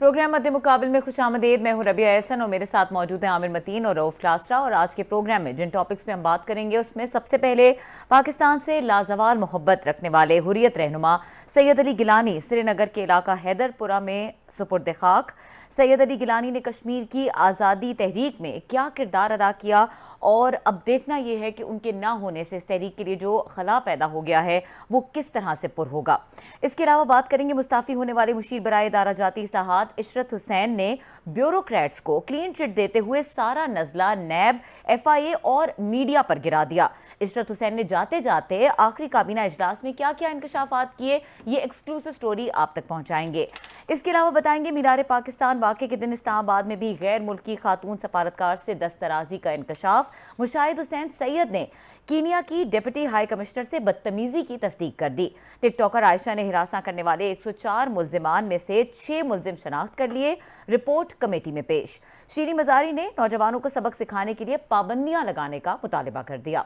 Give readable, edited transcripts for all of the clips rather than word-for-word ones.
Programme मध्य मुकाबले में खुशामदीद। मैं हूं रबिया एहसन और मेरे साथ मौजूद हैं आमिर मतीन और रऊफ लासरा। और आज के प्रोग्राम में जिन टॉपिक्स पे हम बात करेंगे उसमें सबसे पहले पाकिस्तान से लाजवाल मोहब्बत रखने वाले हुर्रियत रहनुमा सैयद अली गिलानी श्रीनगर के इलाका हैदरपुरा में सुपुर्द खाक। सैयद अली गिलानी ने कश्मीर की आज़ादी तहरीक में क्या किरदार अदा किया और अब देखना यह है कि उनके ना होने से इस तहरीक के लिए जो खला पैदा हो गया है वो किस तरह से पुर होगा। इसके अलावा बात करेंगे मुस्ताफ़ी होने वाले मुशीर बराए दारा जाती इस्लाहात इशरत हुसैन ने ब्यूरोक्रेट्स को क्लीन चिट देते हुए सारा नजला नैब, FIA और मीडिया पर गिरा दिया। इशरत हुसैन ने जाते जाते आखिरी काबीना इजलास में क्या क्या इंकशाफात किए, ये एक्सक्लूसिव स्टोरी आप तक पहुंचाएंगे। इसके अलावा बताएंगे मीनार पाकिस्तान वाक़े के दिन इस्लामाबाद में भी गैर मुल्की खातून सफारतकार से दस्तराजी का इंकशाफ। मुशाहिद हुसैन सैयद ने कीनिया की डिप्टी हाई कमिश्नर से बदतमीजी की तस्दीक कर दी। टिकटॉकर आयशा ने हिरासा करने वाले 104 मुल्जिमान में से 6 मुल्जिम शनाख्त कर लिए, रिपोर्ट कमेटी में पेश। शीरी मजारी ने नौजवानों को सबक सिखाने के लिए पाबंदियां लगाने का मुतालिबा कर दिया।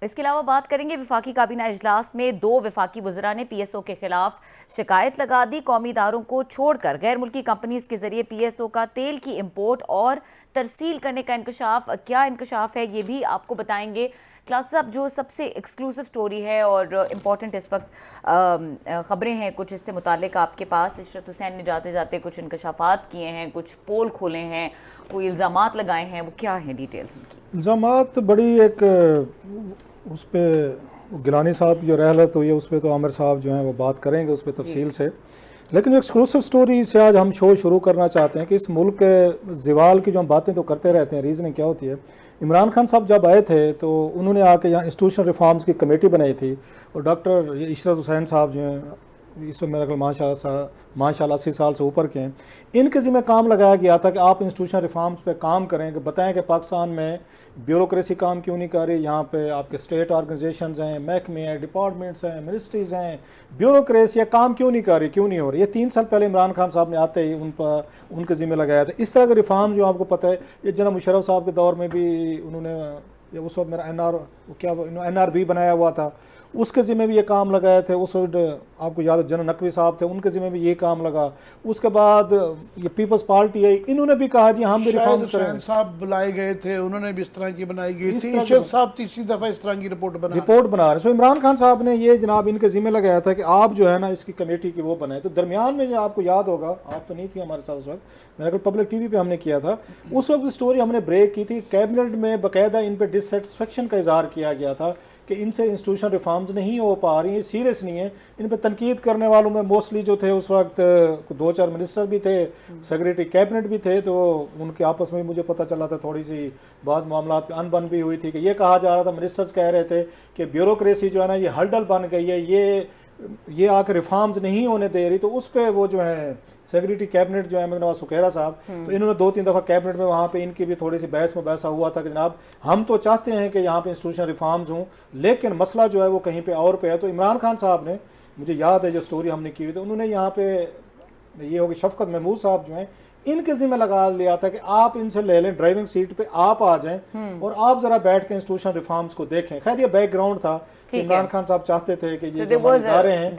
इसके अलावा बात करेंगे विफाकी काबीना इजलास में 2 विफाकी वज़रा ने PSO के खिलाफ शिकायत लगा दी। कौमी इदारों को छोड़कर गैर मुल्की कंपनीज के जरिए PSO का तेल की इंपोर्ट और तरसील करने का इंकशाफ। क्या इंकशाफ है ये भी आपको बताएंगे। क्लास साहब, जो सबसे एक्सक्लूसिव स्टोरी है और इम्पॉर्टेंट इस वक्त ख़बरें हैं कुछ इससे मुतालिक आपके पास। इशरत हुसैन ने जाते जाते कुछ इंकशाफात किए हैं, कुछ पोल खोले हैं, कोई इल्ज़ामात लगाए हैं, वो क्या हैं डिटेल्स उनकी? इल्ज़ामात बड़ी एक उस पर गिलानी साहब की जो रहलत हुई है उस पर तो आमिर साहब जो हैं वो बात करेंगे उस पर तफसील से। लेकिन एक्सक्लूसिव स्टोरी से आज हम शो शुरू करना चाहते हैं कि इस मुल्क के ज़वाल की जो हम बातें तो करते रहते हैं, रीज़निंग क्या होती है। इमरान खान साहब जब आए थे तो उन्होंने आके यहाँ इंस्टीट्यूशनल रिफॉर्म्स की कमेटी बनाई थी और डॉक्टर इशरत हुसैन साहब जो हैं इस वक्त मेरा ख्याल माशाल्लाह 80 साल से ऊपर के हैं, इनके ज़िम्मे काम लगाया गया था कि आप इंस्टीट्यूशनल रिफॉर्म्स पे काम करें, कि बताएं कि पाकिस्तान में ब्यूरोक्रेसी काम क्यों नहीं कर रही, यहाँ पे आपके स्टेट ऑर्गेनाइजेशंस हैं, महकमे हैं, डिपार्टमेंट्स हैं, मिनिस्ट्रीज़ हैं, ब्यूरोक्रेसी काम क्यों नहीं कर रही, क्यों नहीं हो रही। ये 3 साल पहले इमरान खान साहब ने आते ही उनके ज़िम्मे लगाया था। इस तरह के रिफॉर्म जो आपको पता है ये जनाब मुशर्रफ साहब के दौर में भी उन्होंने उस वक्त मेरा NRB बनाया हुआ था, उसके ज़िम्मे भी ये काम लगाए थे। उस वक्त आपको याद है जनरल नकवी साहब थे, उनके ज़िम्मे भी ये काम लगा। उसके बाद ये पीपल्स पार्टी आई, इन्होंने भी कहा जी हम भी रिफॉर्म करें। साहब बुलाए गए थे, उन्होंने भी इस तरह की बनाई गई थी। साहब तीसरी दफ़ा इस तरह की रिपोर्ट बना रहे। सो इमरान खान साहब ने ये जनाब इनके ज़िम्मे लगाया था कि आप जो है ना इसकी कमेटी की वो बनाए। तो दरमियान में जो आपको याद होगा, आप तो नहीं थी हमारे साथ उस वक्त, मेरे को पब्लिक TV पे हमने किया था, उस वक्त स्टोरी हमने ब्रेक की थी। कैबिनेट में बाकायदा इन पर डिससेटिस्फेक्शन का इजहार किया गया था कि इनसे इंस्टीट्यूशनल रिफॉर्म्स नहीं हो पा रही, सीरियस नहीं है। इन पर तनकीद करने वालों में मोस्टली जो थे उस वक्त 2-4 मिनिस्टर भी थे, सेक्रेटरी कैबिनेट भी थे, तो उनके आपस में मुझे पता चला था थोड़ी सी बाज़ मामला पे अनबन भी हुई थी कि ये कहा जा रहा था, मिनिस्टर्स कह रहे थे कि ब्यूरोक्रेसी जो है ना ये हर्डल बन गई है, ये आकर रिफॉर्म्स नहीं होने दे रही। तो उस पर वो जो है सेक्रेटरी कैबिनेट जो है अहमद नवाज सुखैरा साहब, तो इन्होंने 2-3 दफ़ा कैबिनेट में वहाँ पे इनकी भी थोड़ी सी बहस मुबहसा हुआ था कि जनाब हम तो चाहते हैं कि यहाँ पे इंस्टीट्यूशनल रिफॉर्म्स हों, लेकिन मसला जो है वो कहीं पे और पे है। तो इमरान खान साहब ने, मुझे याद है जो स्टोरी हमने की हुई थी, उन्होंने यहाँ पे ये होगी शफकत महमूद साहब जो हैं इनके जिम्मे लगा लिया था कि आप इनसे ले लें, ड्राइविंग सीट पे आप आ जाएं और आप जरा बैठ के इंस्टीट्यूशनल रिफॉर्म्स को देखें। खैर ये बैकग्राउंड था, इमरान खान साहब चाहते थे कि ये जो इदारे हैं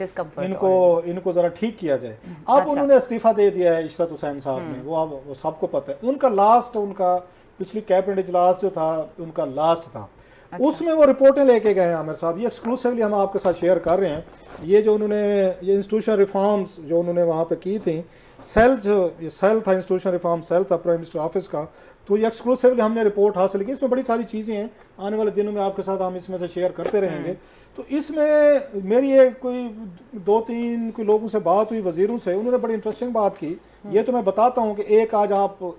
इनको जरा ठीक किया जाए। अब उन्होंने इस्तीफा दे दिया है इशरत हुसैन साहब ने, वो सबको पता है। उनका पिछली कैबिनेट इजलास जो था उनका लास्ट था। उसमें वो रिपोर्टें लेके गए हैं आमिर साहब, ये एक्सक्लूसिवली हम आपके साथ शेयर कर रहे हैं। ये जो उन्होंने ये इंस्टीट्यूशनल रिफॉर्म्स जो उन्होंने वहाँ पे की थी, सेल था, इंस्टीट्यूशनल रिफॉर्म सेल था प्राइम मिनिस्टर ऑफिस का, तो ये एक्सक्लूसिवली हमने रिपोर्ट हासिल की। इसमें बड़ी सारी चीज़ें हैं, आने वाले दिनों में आपके साथ हम इसमें से शेयर करते रहेंगे। तो इसमें मेरी एक कोई 2-3 कोई लोगों से बात हुई, वजीरों से, उन्होंने बड़ी इंटरेस्टिंग बात की। ये तो मैं बताता हूँ कि आज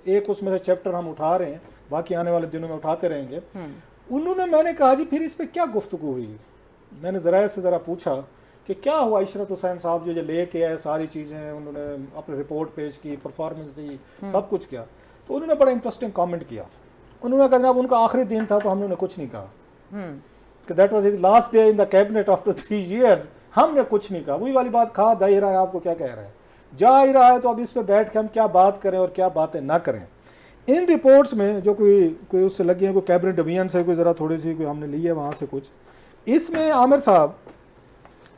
एक उसमें से चैप्टर हम उठा रहे हैं, बाकी आने वाले दिनों में उठाते रहेंगे। मैंने कहा जी फिर इस पर क्या गुफ्तगू हुई। मैंने ज़रा से ज़रा पूछा कि क्या हुआ। इशरत हुसैन साहब जो लेके आए सारी चीज़ें, उन्होंने अपनी रिपोर्ट पेश की, परफॉर्मेंस दी, सब कुछ किया। तो उन्होंने बड़ा इंटरेस्टिंग कमेंट किया। उन्होंने कहा जनाब उनका आखिरी दिन था तो हमने उन्हें कुछ नहीं कहा कि that was his last day in the cabinet after 3 years। हमने कुछ नहीं कहा। वही वाली बात, खा जा ही रहा है, आपको क्या कह रहा है, जा ही रहा है, तो अब इस पर बैठ के हम क्या बात करें और क्या बातें ना करें। इन रिपोर्ट्स में जो कोई उससे लगी है, कोई कैबिनेट डिवीजन से कोई ज़रा थोड़ी सी कोई हमने ली है वहाँ से कुछ, इसमें आमिर साहब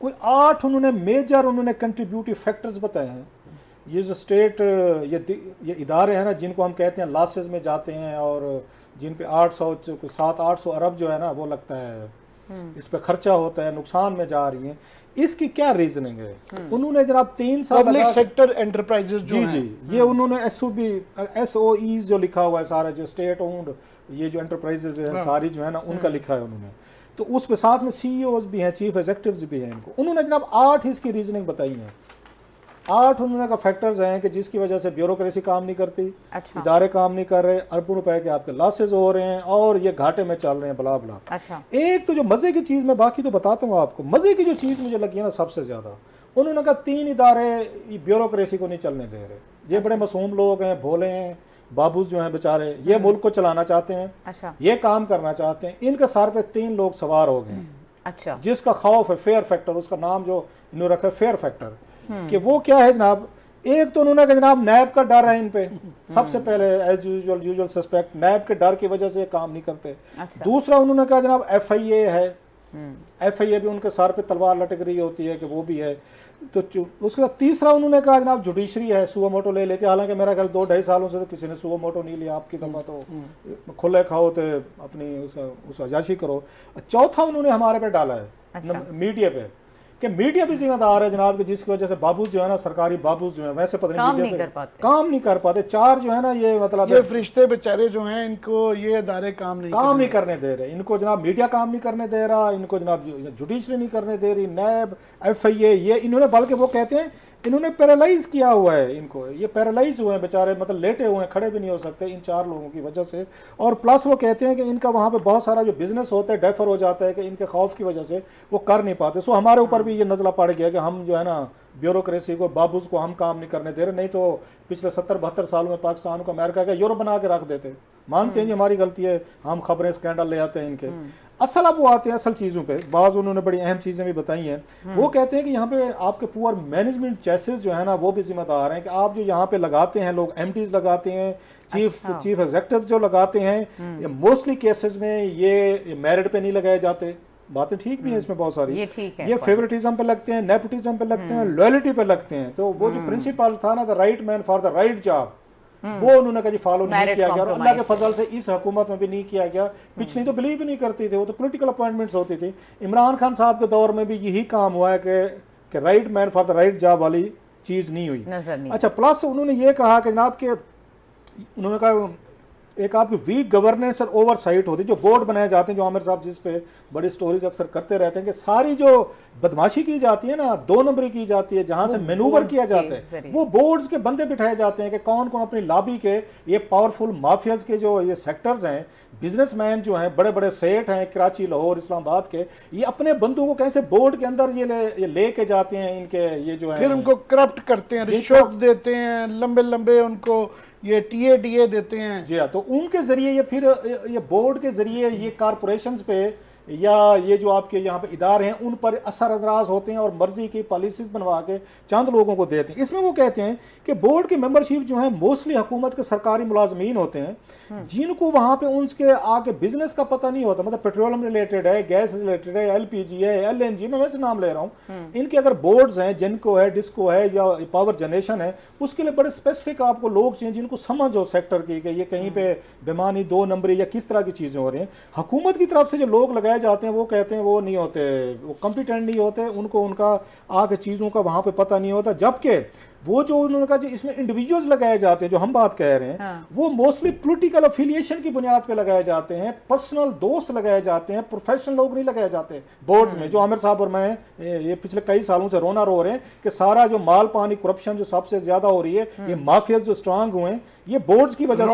कोई 8 उन्होंने मेजर कंट्रीब्यूटिव फैक्टर्स बताए हैं ये जो स्टेट ये इदारे हैं ना जिनको हम कहते हैं लॉसेस में जाते हैं और जिन पे 700-800 अरब जो है ना वो लगता है, इस पे खर्चा होता है, नुकसान में जा रही हैं, इसकी क्या रीजनिंग है? उन्होंने जनाब 3 साल पब्लिक सेक्टर एंटरप्राइजेस जो जी ये उन्होंने SOEs जो लिखा हुआ है सारा, जो स्टेट ओन्ड ये जो एंटरप्राइजेस है सारी जो है ना उनका लिखा है उन्होंने, तो उस पे साथ में CEOs भी हैं, चीफ एग्जीक्यूटिव्स भी हैं इनको। उन्होंने जनाब 8 इसकी रीजनिंग बताई है। 8 उन्होंने का फैक्टर्स हैं कि जिसकी वजह से ब्यूरोक्रेसी काम नहीं करती, अच्छा। इदारे काम नहीं कर रहे, अरबों रुपए के आपके लॉसेज हो रहे हैं और ये घाटे में चल रहे हैं, बला बला। अच्छा। एक तो जो मजे की चीज, मैं बाकी तो बताता हूँ आपको, मजे की जो चीज मुझे लगी है ना सबसे ज्यादा, उन्होंने कहा 3 इदारे ब्यूरोक्रेसी को नहीं चलने दे रहे, ये बड़े मासूम लोग हैं, भोले हैं, बाबूज जो हैं बेचारे, ये मुल्क को चलाना चाहते हैं, अच्छा। ये काम करना चाहते हैं, इनके सर पे 3 लोग सवार हो गए, अच्छा। जिसका खौफ है फेयर फैक्टर, उसका नाम जो इन्होंने रखा है फेयर फैक्टर, कि वो क्या है जनाब। एक तो उन्होंने कहा जनाब नैब का डर है इन पे, सबसे पहले एज यूजुअल सस्पेक्ट, नैब के डर की वजह से ये काम नहीं करते। अच्छा। दूसरा उन्होंने कहा जनाब FIA है, FIA भी उनके सर पे तलवार लटक रही होती है कि वो भी है। तो उसके बाद तीसरा उन्होंने कहा जनाब जुडिशरी है, सुओ मोटो ले लेते, हालांकि मेरा ख्याल 2-2.5 सालों से तो किसी ने सुओ मोटो नहीं लिया, आपकी दफा तो खुले खाओ तो अपनी उस अजाशी करो। चौथा उन्होंने हमारे पे डाला है, अच्छा। मीडिया पे, कि मीडिया भी जिम्मेदार है जनाब, कि जिसकी वजह से बाबूज जो है ना, सरकारी बाबूज जो है, वैसे पता नहीं मीडिया से काम नहीं कर पाते। 4 जो है ना ये मतलब ये फरिश्ते बेचारे जो हैं, इनको ये इदारे काम नहीं करने दे रहे, इनको जनाब मीडिया काम नहीं करने दे रहा, इनको जनाब जुडिशरी नहीं करने दे रही, नैब, FIA, ये इन्होंने, बल्कि वो कहते हैं इन्होंने पैरालाइज किया हुआ है इनको, ये पैरालाइज हुए हैं बेचारे, मतलब लेटे हुए हैं, खड़े भी नहीं हो सकते इन 4 लोगों की वजह से। और प्लस वो कहते हैं कि इनका वहाँ पे बहुत सारा जो बिजनेस होता है डेफर हो जाता है, कि इनके खौफ की वजह से वो कर नहीं पाते। सो हमारे ऊपर भी ये नजला पड़ गया कि हम जो है ना ब्यूरोक्रेसी को, बाबूज को हम काम नहीं करने दे रहे, नहीं तो पिछले 70-72 सालों में पाकिस्तान को अमेरिका का यूरोप बना के रख देते। मानते हैं जी हमारी गलती है, हम खबरें स्कैंडल ले आते हैं इनके। असल अब वो आते हैं असल चीज़ों पे, बाज़ उन्होंने बड़ी अहम चीज़ें भी बताई हैं। वो कहते हैं कि यहाँ पे आपके पुअर मैनेजमेंट चेसेस जो है ना वो भी जिम्मेदार हैं, कि आप जो यहाँ पे लगाते हैं लोग, MDs लगाते हैं, चीफ एग्जीक्यूटिव जो लगाते हैं, मोस्टली केसेस में ये मेरिट पे नहीं लगाए जाते। बातें ठीक भी हैं इसमें बहुत सारी, ये फेवरेटिज्म पे लगते हैं, नेपोटिज्म पे लगते हैं, लॉयल्टी पे लगते हैं। तो वो जो प्रिंसिपल था ना, the right man for the right job, वो उन्होंने कहा जी फॉलो नहीं किया गया, और अल्लाह के फजल से इस हुकूमत में भी नहीं किया गया। पिछली तो बिलीव ही नहीं करती थी, वो तो पॉलिटिकल अपॉइंटमेंट्स होती थी। इमरान खान साहब के दौर में भी यही काम हुआ है कि right man for the right job वाली चीज नहीं हुई। अच्छा, प्लस उन्होंने ये कहा कि जनाब के, उन्होंने कहा एक आपकी वीक गवर्नेंस और ओवरसाइट होती है, जो बोर्ड बनाए जाते हैं, जो आमिर साहब जिस पे बड़ी स्टोरीज अक्सर करते रहते हैं, कि सारी जो बदमाशी की जाती है ना, 2 नंबरी की जाती है, जहां से मैनूवर किया जाता है, वो बोर्ड्स के बंदे बिठाए जाते हैं कि कौन कौन अपनी लॉबी के, ये पावरफुल माफियाज के जो ये सेक्टर्स हैं, बिजनेसमैन जो हैं, बड़े बड़े सेठ हैं कराची, लाहौर, इस्लामाबाद के, ये अपने बंदों को कैसे बोर्ड के अंदर ये लेके जाते हैं, इनके ये जो है, फिर उनको करप्ट करते हैं, रिश्वत देते हैं, लंबे लंबे उनको ये TA देते हैं। जी हाँ, तो उनके जरिए ये फिर ये बोर्ड के जरिए ये कारपोरेशंस पे या ये जो आपके यहाँ पे इदारे हैं उन पर असर अंदाज होते हैं और मर्जी की पॉलिसीज बनवा के चंद लोगों को देते हैं। इसमें वो कहते हैं कि बोर्ड की मेंबरशिप जो है मोस्टली हुकूमत के सरकारी मुलाजमीन होते हैं, जिनको वहाँ पे उनके आगे बिजनेस का पता नहीं होता, मतलब पेट्रोलियम रिलेटेड है, गैस रिलेटेड है, LPG है, LNG, मैं वैसे नाम ले रहा हूँ। इनके अगर बोर्ड्स हैं, जिनको है, डिस्को है या पावर जनरेशन है, उसके लिए बड़े स्पेसिफिक आपको लोग चाहिए जिनको समझ हो सेक्टर की, कि ये कहीं पे बेमानी 2 नंबरी या किस तरह की चीजें हो रही हैं। हुकूमत की तरफ से जो लोग लगाए जाते हैं वो कहते हैं वो नहीं होते, वो कॉम्पिटेंट नहीं होते, उनको उनका आगे चीज़ों का वहाँ पे पता नहीं होता। जबकि वो जो उन्होंने कहा इसमें इंडिविजुअल्स लगाए जाते हैं, जो हम बात कह रहे हैं, हाँ। वो मोस्टली पॉलिटिकल अफिलिएशन की बुनियाद पे लगाए जाते हैं, पर्सनल दोस्त लगाए जाते हैं, प्रोफेशनल लोग नहीं लगाए जाते बोर्ड्स में। जो आमिर साहब और मैं ये पिछले कई सालों से रोना रो रहे हैं कि सारा जो माल पानी करप्शन जो सबसे ज्यादा हो रही है, ये माफिया जो स्ट्रांग हुए हैं, ये बोर्ड्स की वजह से,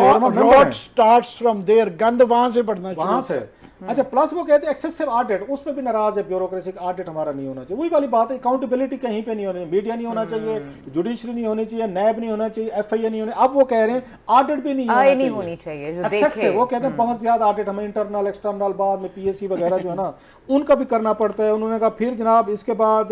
गंद वहां से पड़ना, वहां से। अच्छा, प्लस वो कहते हैं एक्सेसिव ऑडिट, उसमें भी नाराज है, ब्यूरोक्रेसी ऑडिट हमारा नहीं होना चाहिए। वही वाली बात है, अकाउंटेबिलिटी कहीं पे नहीं होनी, मीडिया नहीं होना चाहिए, जुडिशरी नहीं होनी चाहिए, नैब नहीं होना चाहिए, FIA नहीं होनी। अब वो कह रहे हैं ऑडिट भी नहीं होनी चाहिए। एक्सेसिव, वो कहते हैं बहुत ज्यादा ऑडिट, हमें इंटरनल एक्सटर्नल, बाद में PSC वगैरह जो है ना उनका भी करना पड़ता है। उन्होंने कहा फिर जनाब इसके बाद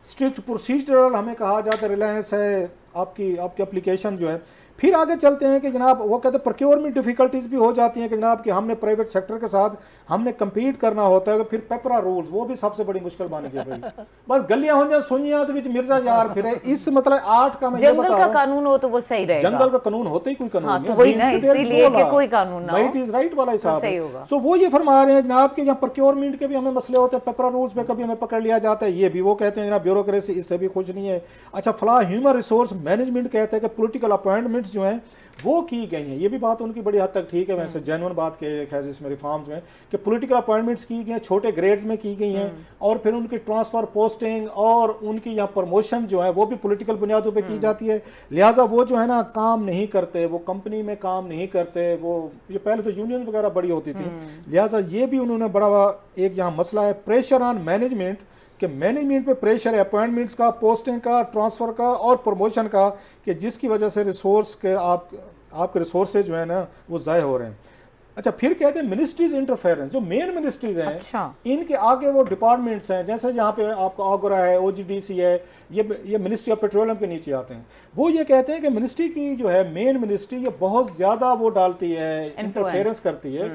स्ट्रिक्ट प्रोसीजरल हमें कहा जाता है, रिलायंस है आपकी एप्लीकेशन जो है, फिर आगे चलते हैं कि जनाब वो कहते हैं प्रोक्योरमेंट डिफिकल्टीज भी हो जाती हैं कि जनाब कि हमने प्राइवेट सेक्टर के साथ हमने कम्पीट करना होता है, तो फिर पेपरा रूल्स वो भी सबसे बड़ी मुश्किल बन गई भाई। बस गलियां हो जाए सुनिया तो बीच मिर्जा यार फिर इस मतलब 8 का मैं जंगल का कानून हो तो वो सही रहेगा। जंगल का कानून होते ही कोई कानून हाँ, तो वही ना, इसीलिए कि कोई कानून ना हो, राइट इज राइट वाला हिसाब सही है। होगा। सो वो ये फरमा रहे हैं जनाब कि यहाँ प्रोक्योरमेंट के भी हमें मसले होते हैं, पेपरा रूल्स में कभी हमें पकड़ लिया जाता है, ये भी वो कहते हैं जनाब ब्यूरोक्रेसी इससे भी खुश नहीं है। अच्छा फला ह्यूमन रिसोर्स मैनेजमेंट कहते हैं कि पॉलिटिकल अपॉइंटमेंट्स जो हैं वो की गई हैं, ये भी बात उनकी बड़ी हद तक ठीक है, वैसे जेन्युइन बात के खैर इसमें रिफॉर्म्स में कि पॉलिटिकल अपॉइंटमेंट्स की गई हैं, छोटे ग्रेड्स में की गई हैं, और फिर उनकी ट्रांसफर पोस्टिंग और उनकी यहाँ प्रमोशन जो है वो भी पॉलिटिकल बुनियादों पे की जाती है। लिहाजा वो जो है ना काम नहीं करते, वो कंपनी में काम नहीं करते, वो ये पहले तो यूनियन वगैरह बड़ी होती थी, लिहाजा ये भी उन्होंने बड़ा एक यहाँ मसला है प्रेशर ऑन मैनेजमेंट कि मैनेजमेंट पे प्रेशर है अपॉइंटमेंट्स का, पोस्टिंग का, ट्रांसफर का और प्रमोशन का, कि जिसकी वजह से रिसोर्स के आपके रिसोर्सेज जो है ना वो ज़ाय हो रहे हैं। अच्छा फिर कहते हैं मिनिस्ट्रीज इंटरफेरेंस, जो मेन मिनिस्ट्रीज हैं इनके आगे वो डिपार्टमेंट्स हैं, जैसे जहाँ पे आपका आगरा है, ओजीडीसी है, ये मिनिस्ट्री ऑफ पेट्रोलियम के नीचे आते हैं। वो ये कहते हैं कि मिनिस्ट्री की जो है मेन मिनिस्ट्री ये बहुत ज़्यादा वो डालती है, इंटरफेरेंस करती है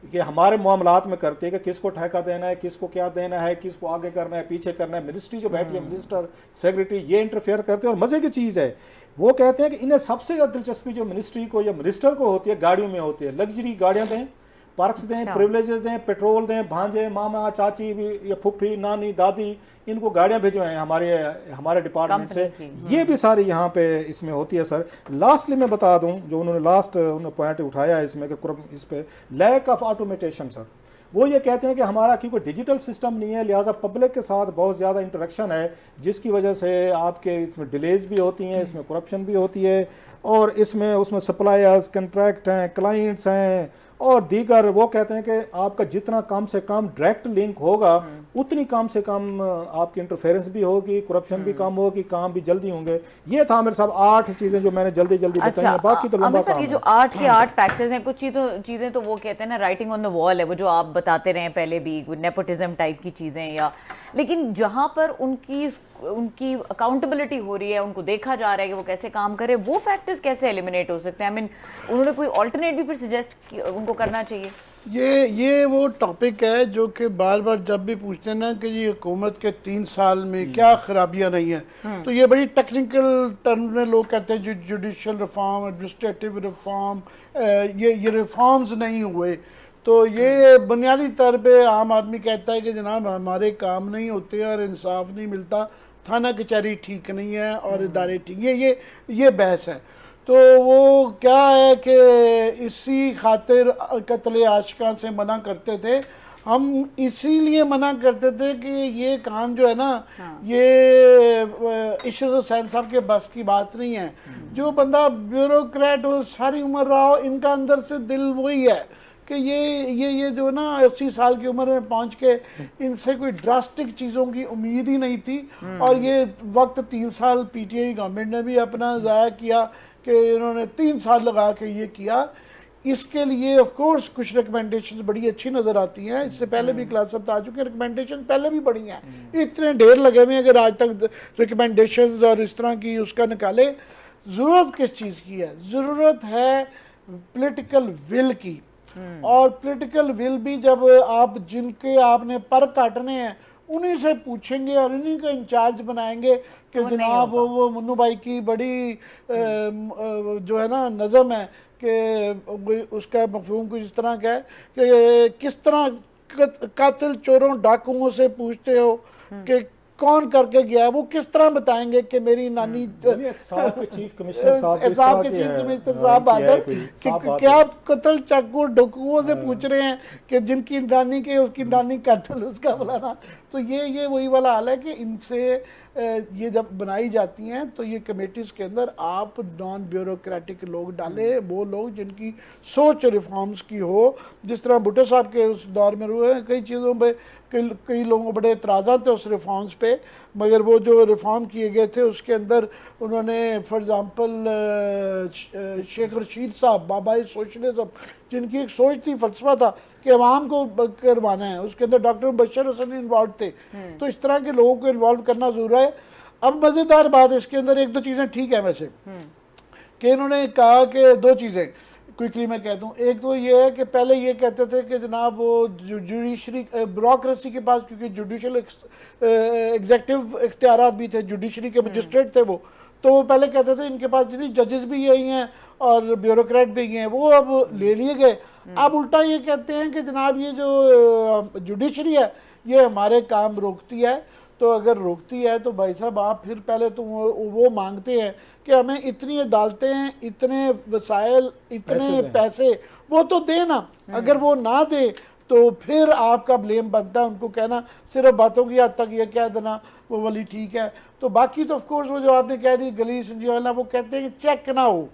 कि हमारे मामलात में करते हैं कि किसको ठेका देना है, किसको क्या देना है, किसको आगे करना है, पीछे करना है। मिनिस्ट्री जो बैठी है मिनिस्टर सेक्रेटरी ये इंटरफेयर करते हैं। और मजे की चीज़ है वो कहते हैं कि इन्हें सबसे ज़्यादा दिलचस्पी जो मिनिस्ट्री को या मिनिस्टर को होती है गाड़ियों में होती है, लग्जरी गाड़ियाँ दें, पार्क्स दें, प्रिविलेजेस दें, पेट्रोल दें, भांजे मामा चाची या फुफ्फी नानी दादी इनको गाड़ियां भिजवाएं हमारे डिपार्टमेंट से, ये भी सारी यहाँ पे इसमें होती है सर। लास्टली मैं बता दूं जो उन्होंने लास्ट पॉइंट उठाया है इसमें कि इस पे लैक ऑफ ऑटोमेटेशन सर, वो ये कहते हैं कि हमारा क्योंकि डिजिटल सिस्टम नहीं है लिहाजा पब्लिक के साथ बहुत ज़्यादा इंटरेक्शन है, जिसकी वजह से आपके इसमें डिलेज भी होती हैं, इसमें करप्शन भी होती है, और उसमें सप्लायर्स, कंट्रैक्ट हैं, क्लाइंट्स हैं और दीगर। वो कहते हैं कि आपका जितना कम से कम डायरेक्ट लिंक होगा उतनी कम से कम आपकी इंटरफेरेंस भी होगी, करप्शन भी कम होगी, काम भी जल्दी होंगे। ये था मेरे साहब 8 चीजें जो मैंने जल्दी बताई हैं, बाकी तो लंबा काम है। ये जो 8 के 8 फैक्टर्स हैं, कुछ चीजें तो वो कहते हैं ना राइटिंग ऑन द वॉल है, वो जो आप बताते रहे पहले भी, नेपोटिज्म टाइप की चीजें, या लेकिन जहां पर उनकी अकाउंटेबिलिटी हो रही है, उनको देखा जा रहा है कि वो कैसे काम करे, वो फैक्टर्स कैसे एलिमिनेट हो सकते हैं? आई मीन उन्होंने कोई ऑल्टरनेट भी फिर सजेस्ट उनको करना चाहिए। ये वो टॉपिक है जो कि बार बार जब भी पूछते हैं ना कि ये हुकूमत के 3 साल में क्या खराबियां रही हैं, तो ये बड़ी टेक्निकल टर्म में लोग कहते हैं जुडिशल रिफॉर्म, एडमिनिस्ट्रेटिव रिफॉर्म, ये रिफॉर्म्स नहीं हुए। तो ये बुनियादी तौर पे आम आदमी कहता है कि जनाब हमारे काम नहीं होते और इंसाफ नहीं मिलता, थाना कचहरी ठीक नहीं है और इदारे ठीक, ये बहस है। तो वो क्या है कि इसी खातिर कत्ल आशिका से मना करते थे हम, इसीलिए मना करते थे कि ये काम जो है ना ये इशरत हुसैन साहब के बस की बात नहीं है। जो बंदा ब्यूरोक्रेट हो, सारी उम्र रहा हो, इनका अंदर से दिल वही है कि ये जो ना 80 साल की उम्र में पहुंच के इनसे कोई ड्रास्टिक चीज़ों की उम्मीद ही नहीं थी। और ये वक्त 3 साल पीटीआई गवर्नमेंट ने भी अपना ज़ाया किया कि इन्होंने 3 साल लगा के ये किया। इसके लिए ऑफ कोर्स कुछ रिकमेंडेशंस बड़ी अच्छी नज़र आती हैं, इससे पहले भी क्लास सब आ चुके हैं, रिकमेंडेशन पहले भी बड़ी हैं, इतने ढेर लगे हुए हैं अगर आज तक रिकमेंडेशंस और इस तरह की उसका निकाले। ज़रूरत किस चीज़ की है? ज़रूरत है पॉलिटिकल विल की, और पॉलिटिकल विल भी जब आप जिनके आपने पर काटने हैं उन्हीं से पूछेंगे और इन्हीं का इंचार्ज बनाएंगे कि जनाब वो मुन्नू भाई की बड़ी जो है ना नज़म है कि उसका मफहूम कुछ इस तरह का है कि किस तरह कातिल चोरों डाकुओं से पूछते हो कि कौन करके गया, वो किस तरह बताएंगे कि मेरी नानी साहब के चीफ कमिश्नर साहब बादल क्या कत्ल चाकू डकुओं से पूछ रहे हैं कि जिनकी नानी के उसकी नानी कत्ल उसका फलाना। तो ये वही वाला हाल है कि इनसे ये जब बनाई जाती हैं तो ये कमेटीज़ के अंदर आप नॉन ब्यूरोक्रेटिक लोग डालें, वो लोग जिनकी सोच रिफॉर्म्स की हो, जिस तरह भुट्टो साहब के उस दौर में हुए हैं। कई चीज़ों पे कई लोगों को बड़े एतराज़ात थे उस रिफॉर्म्स पे, मगर वो जो रिफॉर्म किए गए थे उसके अंदर उन्होंने फॉर एग्ज़ाम्पल शेख रशीद साहब बाबाई सोशलिज्म, जिनकी एक सोच थी, फ़लसफ़ा था कि अवाम को करवाना है, उसके अंदर डॉक्टर बशर हसन इन्वॉल्व थे। तो इस तरह के लोगों को इन्वॉल्व करना ज़रूरी है। अब मज़ेदार बात इसके अंदर 1-2 चीज़ें ठीक है वैसे कि इन्होंने कहा कि दो चीज़ें क्विकली मैं कहता हूँ। एक तो ये है कि पहले ये कहते थे कि जनाब वो जुडिशरी ब्यूरोक्रेसी के पास, क्योंकि जुडिशल एग्जेक्टिव इख्तियारात भी थे, जुडिशरी के मजिस्ट्रेट थे वो पहले कहते थे इनके पास जितनी जजेस भी यही हैं और ब्यूरोक्रेट भी यही हैं, वो अब ले लिए गए। अब उल्टा ये कहते हैं कि जनाब ये जो जुडिशरी है ये हमारे काम रोकती है। तो अगर रोकती है तो भाई साहब आप फिर पहले तो वो मांगते हैं कि हमें इतनी अदालतें, इतने वसाइल, इतने पैसे वो तो दे ना। अगर वो ना दे तो फिर आपका ब्लेम बनता है उनको कहना, सिर्फ बातों की हद तक ये कह देना वो वाली ठीक है। तो बाकी तो ऑफकोर्स वो जो आपने कह दी गली संजीव वाला, वो कहते हैं कि चेक ना हो,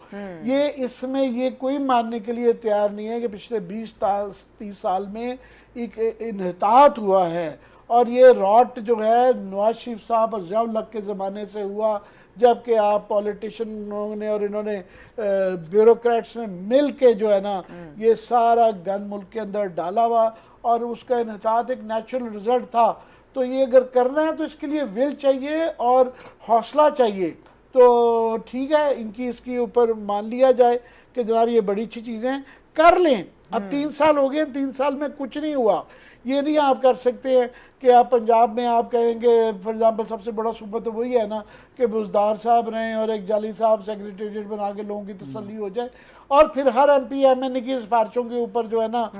ये इसमें ये कोई मानने के लिए तैयार नहीं है कि पिछले 20-30 साल में एक इन्हितात हुआ है। और ये रॉट जो है नवाज शरीफ साहब और ज़िया-उल हक के ज़माने से हुआ, जबकि आप पॉलिटिशियनों ने और इन्होंने ब्यूरोक्रेट्स ने मिल के जो है ना ये सारा गन मुल्क के अंदर डाला हुआ, और उसका इन्हितात एक नेचुरल रिजल्ट था। तो ये अगर करना है तो इसके लिए विल चाहिए और हौसला चाहिए। तो ठीक है, इनकी इसके ऊपर मान लिया जाए कि जनाब ये बड़ी अच्छी चीज़ें कर लें। अब 3 साल हो गए, 3 साल में कुछ नहीं हुआ। ये नहीं आप कर सकते हैं कि आप पंजाब में आप कहेंगे फॉर एग्जांपल सबसे बड़ा सूबा तो वही है ना कि बुजदार साहब रहें और एक जाली साहब सेक्रेटेरिएट बना के लोगों की तसल्ली हो जाए, और फिर हर MP MN की सिफारिशों के ऊपर जो है ना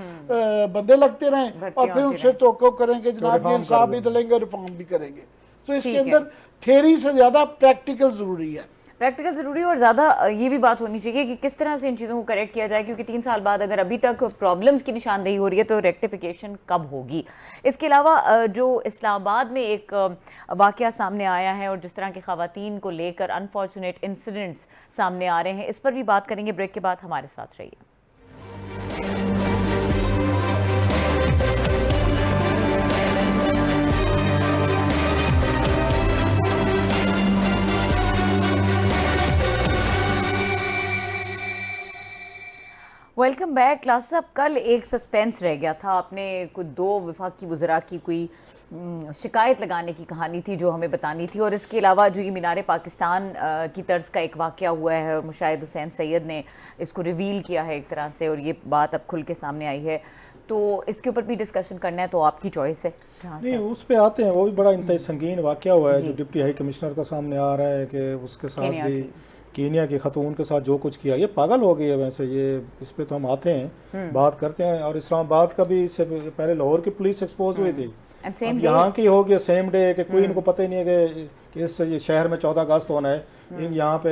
बंदे लगते रहें और फिर उनसे तवक्को करें कि जनाब ये साहब भी दलेंगे, रिफॉर्म भी करेंगे। तो इसके अंदर थ्योरी से ज़्यादा प्रैक्टिकल ज़रूरी है। प्रैक्टिकल ज़रूरी, और ज़्यादा ये भी बात होनी चाहिए कि किस तरह से इन चीज़ों को करेक्ट किया जाए, क्योंकि 3 साल बाद अगर अभी तक प्रॉब्लम्स की निशानदेही हो रही है तो रेक्टिफिकेशन कब होगी। इसके अलावा जो इस्लामाबाद में एक वाक़या सामने आया है और जिस तरह के ख़वातीन को लेकर अनफॉर्चुनेट इंसिडेंट्स सामने आ रहे हैं, इस पर भी बात करेंगे। ब्रेक के बाद हमारे साथ रहिए। Welcome back. क्लास साहब, कल एक सस्पेंस रह गया था, आपने कुछ 2 वफाकी वज़रा की कोई शिकायत लगाने की कहानी थी जो हमें बतानी थी, और इसके अलावा जो ये मीनार पाकिस्तान की तर्ज का एक वाक़या हुआ है और मुशाहिद हुसैन सैयद ने इसको रिवील किया है एक तरह से, और ये बात अब खुल के सामने आई है, तो इसके ऊपर भी डिस्कशन करना है तो आपकी चॉइस है। नहीं, उस पे आते हैं। वो भी बड़ा इंतहाई संगीन वाक़या हुआ है जो डिप्टी हाई कमिश्नर का सामने आ रहा है कि उसके साथ भी कीनिया की खतून के साथ जो कुछ किया, ये पागल हो गई है। वैसे ये इस पे तो हम आते हैं, बात करते हैं। और इस्लामाबाद का भी इससे पहले लाहौर की पुलिस एक्सपोज हुई थी, यहाँ की हो गया सेम डे कि कोई इनको पता ही नहीं है कि इस शहर में 14 अगस्त होना है। यहाँ पे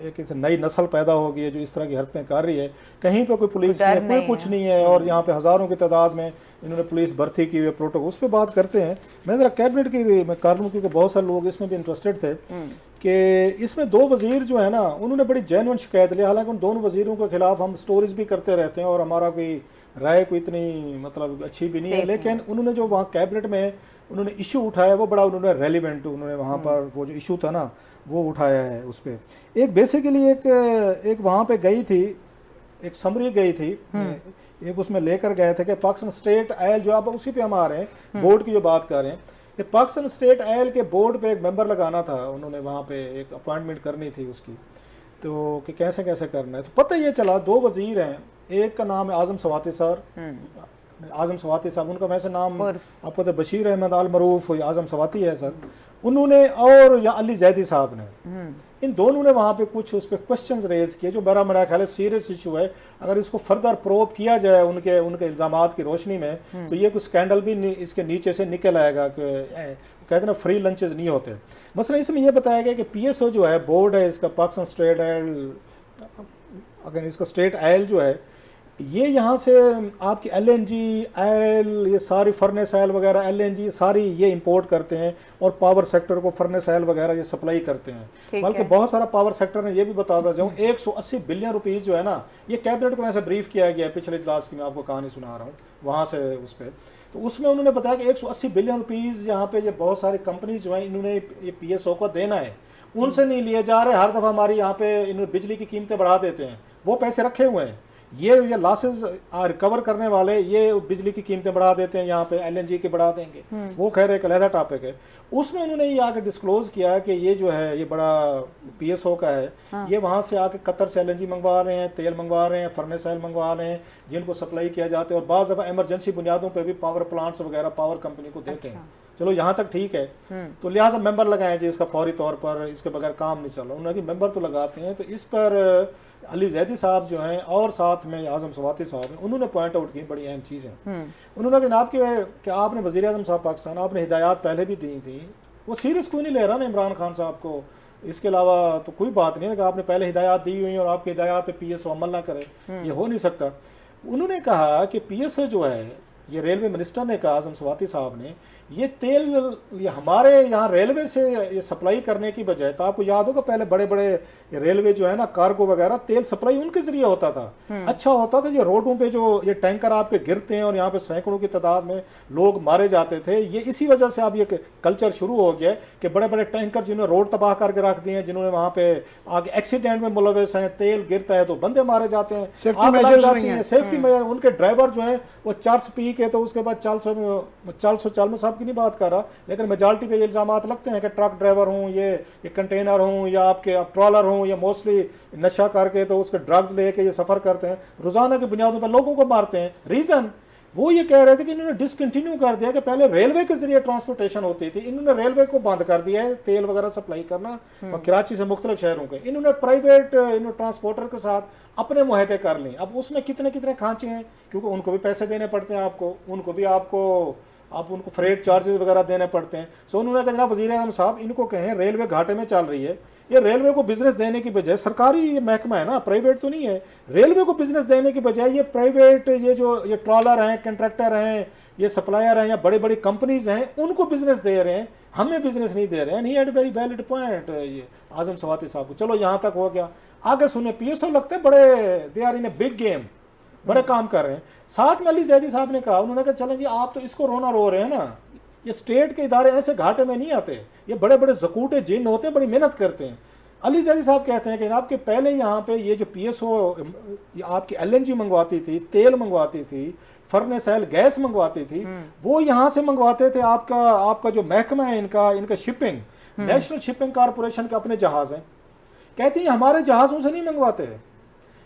एक नई नस्ल पैदा हो गई है जो इस तरह की हरकतें कर रही है। कहीं पे कोई पुलिस नहीं है, कोई कुछ नहीं है, और यहाँ पे हज़ारों की तादाद में इन्होंने पुलिस भर्ती की हुई है, प्रोटोकॉल। उस पर बात करते हैं। मैं ज़रा कैबिनेट की मैं कर लूँ क्योंकि बहुत सारे लोग इसमें भी इंटरेस्टेड थे कि इसमें 2 वज़ीर जो है ना उन्होंने बड़ी जेन्युइन शिकायत ली। हालांकि उन दोनों वज़ीरों के खिलाफ हम स्टोरीज भी करते रहते हैं और हमारा कोई राय कोई इतनी मतलब अच्छी भी नहीं है, लेकिन उन्होंने जो वहाँ कैबिनेट में उन्होंने इशू उठाया वो बड़ा उन्होंने रेलिवेंट, उन्होंने वहाँ पर वो जो इशू था ना वो उठाया है। उस पर एक बेसिकली एक वहाँ पे गई थी, एक समरी गई थी, एक उसमें लेकर गए थे कि पाकिस्तान स्टेट आयल जो आप उसी पे हम आ रहे हैं, बोर्ड की जो बात कर रहे हैं, कि पाकिस्तान स्टेट आयल के बोर्ड पे एक मेंबर लगाना था। उन्होंने वहाँ पे एक अपॉइंटमेंट करनी थी उसकी, तो कि कैसे कैसे करना है। तो पता ये चला 2 वज़ीर हैं, एक का नाम है आज़म सवाती सर, आज़म सवाती साहब, उनका वैसे नाम आपको तो बशीर अहमद आल मरूफ आज़म सवाती है सर, उन्होंने, और या अली जैदी साहब ने, इन दोनों ने वहाँ पे कुछ उस पर क्वेश्चंस रेज किए जो मेरा ख्याल है सीरियस इशू है। अगर इसको फर्दर प्रोब किया जाए उनके इल्ज़ामात की रोशनी में तो ये कुछ स्कैंडल भी इसके नीचे से निकल आएगा। कहते हैं ना फ्री लंचेस नहीं होते। मसला इसमें यह बताया गया कि PSO जो है बोर्ड है इसका, पाकिस्तान स्टेट आयल, अगर इसका स्टेट आयल जो है ये यहाँ से आपकी LNG आयल, ये सारी फर्नेस आयल वगैरह LNG सारी ये इंपोर्ट करते हैं और पावर सेक्टर को फर्नेस आयल वगैरह ये सप्लाई करते हैं। बल्कि बहुत सारा पावर सेक्टर ने ये भी बताता जाऊँ 180 बिलियन रुपीज़ जो है ना, ये कैबिनेट को वैसे ब्रीफ किया गया है पिछले इजलास की, मैं आपको कहानी सुना रहा हूँ वहाँ से उस पर। तो उसमें उन्होंने बताया कि 180 बिलियन रुपीज़ यहाँ पे ये बहुत सारी कंपनीज जो हैं इन्होंने ये PSO को देना है, उनसे नहीं लिए जा रहे। हर दफ़ा हमारी यहाँ पे इन्होंने बिजली की कीमतें बढ़ा देते हैं, वो पैसे रखे हुए हैं। ये लॉसेस रिकवर करने वाले ये बिजली की कीमतें बढ़ा देते हैं, यहाँ पे LNG के बढ़ा देंगे, वो खैर एक अलग टॉपिक है। उसमें उन्होंने ये आके डिस्क्लोज किया कि ये जो है ये बड़ा PSO का है, ये वहाँ से आके कतर से LNG मंगवा रहे हैं, तेल मंगवा रहे हैं, फर्नेस ऑयल मंगवा रहे हैं, जिनको सप्लाई किया जाता है, और बाज़ दफ़ा इमरजेंसी बुनियादों पे भी पावर प्लांट्स वगैरह पावर कंपनी को देते हैं। चलो यहाँ तक ठीक है, तो लिहाजा मेंबर लगाए जी, इसका फौरी तौर पर इसके बगैर काम नहीं चल रहा। उन्होंने कि मेंबर तो लगाते हैं। तो इस पर अली जैदी साहब जो हैं और साथ में आजम स्वाति साहब हैं, उन्होंने पॉइंट आउट की बड़ी अहम चीज़ है। उन्होंने कहा जनाब कि आपने वज़ीर आज़म साहब पाकिस्तान, आपने हिदायत पहले भी दी थी, वो सीरियस क्यों नहीं ले रहा ना इमरान खान साहब को? इसके अलावा तो कोई बात नहीं है कि आपने पहले हिदायत दी हुई और आपकी हिदायत पे PSO अमल ना करे, ये हो नहीं सकता। उन्होंने कहा कि PSO जो है, ये रेलवे मिनिस्टर ने कहा, आजम स्वाति साहब ने, ये तेल ये हमारे यहाँ रेलवे से ये सप्लाई करने की बजाय, तो आपको याद होगा पहले बड़े बड़े रेलवे जो है ना, कार्गो वगैरह तेल सप्लाई उनके जरिए होता था, अच्छा होता था। ये रोडों पे जो ये टैंकर आपके गिरते हैं और यहाँ पे सैकड़ों की तादाद में लोग मारे जाते थे, ये इसी वजह से अब ये कल्चर शुरू हो गया कि बड़े बड़े टैंकर जिन्होंने रोड तबाह करके रख दिए हैं, जिन्होंने वहाँ पे आगे एक्सीडेंट में मुलविस हैं, तेल गिरता है तो बंदे मारे जाते हैं, सेफ्टी मेजर, उनके ड्राइवर जो है वो चर्च पी के, तो उसके बाद चाल में साहब की नहीं बात कर रहा, लेकिन मेजॉरिटी पे इल्जाम लगते हैं कि ट्रक ड्राइवर हूँ, ये कंटेनर हूँ, या आपके ट्रॉलर हूँ, या मोस्टली नशा करके तो उसके ड्रग्स लेके ये सफर करते हैं, रोजाना की बुनियादों पर लोगों को मारते हैं। रीजन वो ये कह रहे थे कि इन्होंने डिसकंटिन्यू कर दिया कि पहले रेलवे के जरिए ट्रांसपोर्टेशन होती थी, इन्होंने रेलवे को बंद कर दिया है तेल वगैरह सप्लाई करना कराची से मुख्तलिफ शहरों के, इन्होंने प्राइवेट ट्रांसपोर्टर के साथ अपने मुहैदे कर ली। अब उसमें कितने कितने खांचे हैं, क्योंकि उनको भी पैसे देने पड़ते हैं, उनको भी आप उनको फ्रेट चार्जेस वगैरह देने पड़ते हैं। सो उन्होंने कहा जनाब वज़ीर आज़म साहब, इनको कहें रेलवे घाटे में चल रही है, ये रेलवे को बिजनेस देने की बजाय, सरकारी ये महकमा है ना, प्राइवेट तो नहीं है, रेलवे को बिजनेस देने की बजाय ये प्राइवेट ये ट्रॉलर हैं, कंट्रैक्टर हैं, ये सप्लायर हैं, या बड़ी बड़ी कंपनीज हैं, उनको बिजनेस दे रहे हैं, हमें बिजनेस नहीं दे रहे हैं। He had very valid point ये आजम स्वाति साहब को। चलो यहाँ तक हो गया, आगे सुने PSO लगते हैं बड़े, they are in a big game, बड़े काम कर रहे हैं। साथ में अली जैदी साहब ने कहा, उन्होंने कहा चलें जी आप तो इसको रोना रो रहे हैं ना, ये स्टेट के इदारे ऐसे घाटे में नहीं आते, ये बड़े बड़े जकूटे जिन होते हैं, बड़ी मेहनत करते हैं। अली जैदी साहब कहते हैं कि आपके पहले यहाँ पे ये जो PSO आपकी LNG मंगवाती थी, तेल मंगवाती थी, फर्नेस ऑयल गैस मंगवाती थी, वो यहाँ से मंगवाते थे। आपका जो महकमा है इनका शिपिंग, नेशनल शिपिंग कॉरपोरेशन के अपने जहाज हैं, कहते हैं हमारे जहाजों से नहीं मंगवाते हैं,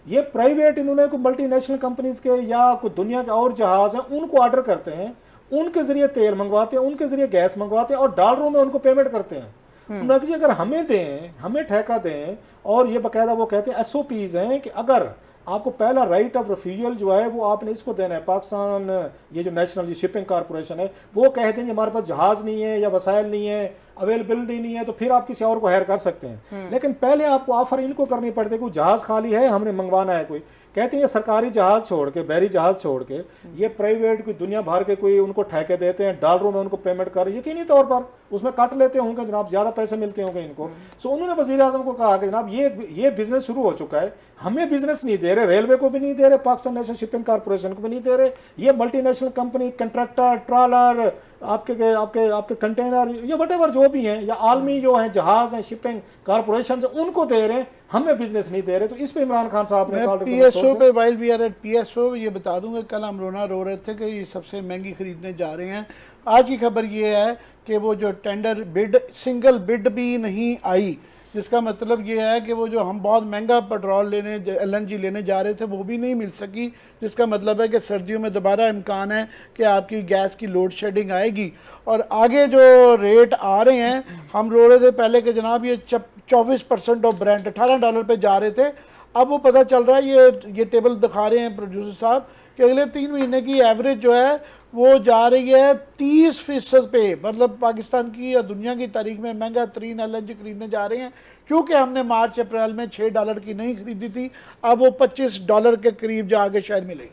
ये प्राइवेट इन्होंने कोई मल्टीनेशनल कंपनीज के या कोई दुनिया के और जहाज हैं, उनको ऑर्डर करते हैं, उनके जरिए तेल मंगवाते हैं, उनके जरिए गैस मंगवाते हैं और डॉलरों में उनको पेमेंट करते हैं। उन्होंने अगर हमें दें, हमें ठेका दें, और ये बाकायदा वो कहते हैं SOPs हैं कि अगर आपको पहला राइट ऑफ रिफ्यूजल जो है वो आपने इसको देना है, पाकिस्तान ये जो नेशनल शिपिंग कॉरपोरेशन है वो कह देंगे हमारे पास जहाज नहीं है या वसाइल नहीं है, अवेलेबिलिटी नहीं है, तो फिर आप किसी और को हायर कर सकते हैं। लेकिन पहले आपको ऑफर इनको करनी पड़ती है, कोई जहाज खाली है हमने मंगवाना है कोई, कहते हैं ये सरकारी जहाज छोड़ के, बहरी जहाज छोड़ के, ये प्राइवेट कोई दुनिया भर के कोई उनको ठेके देते हैं, डॉलरों में उनको पेमेंट कर, यकीनी तौर पर उसमें काट लेते होंगे जनाब, ज्यादा पैसे मिलते होंगे इनको। सो उन्होंने वज़ीर आज़म को कहा कि जनाब ये बिजनेस शुरू हो चुका है, हमें बिजनेस नहीं दे रहे, रेलवे को भी नहीं दे रहे, पाकिस्तान नेशनल शिपिंग कॉरपोरेशन को भी नहीं दे रहे, ये मल्टीनेशनल कंपनी, कंट्रैक्टर, ट्रॉलर, आपके कंटेनर, ये वटेवर जो भी हैं, या आलमी जो हैं जहाज हैं, शिपिंग कॉरपोरेशन उनको दे रहे हैं, हमें बिजनेस नहीं दे रहे। तो इस पे इमरान खान साहब ने PSO पे, while we are at PSO, ये बता दूंगा, कल हम रोना रो रहे थे कि ये सबसे महंगी खरीदने जा रहे हैं। आज की खबर ये है कि वो जो टेंडर बिड, सिंगल बिड भी नहीं आई, जिसका मतलब ये है कि वो जो हम बहुत महंगा पेट्रोल लेने, LNG लेने जा रहे थे, वो भी नहीं मिल सकी, जिसका मतलब है कि सर्दियों में दोबारा इम्कान है कि आपकी गैस की लोड शेडिंग आएगी। और आगे जो रेट आ रहे हैं, हम रो रहे थे पहले कि जनाब ये 24% ऑफ ब्रेंट $18 पे जा रहे थे, अब वो पता चल रहा है, ये टेबल दिखा रहे हैं प्रोड्यूसर साहब कि अगले 3 महीने की एवरेज जो है वो जा रही है 30% पे, मतलब पाकिस्तान की या दुनिया की तारीख में महंगा तरीन LNG खरीदने जा रहे हैं, क्योंकि हमने मार्च अप्रैल में $6 की नहीं खरीदी थी, अब वो $25 के करीब जाके शायद मिलेगी।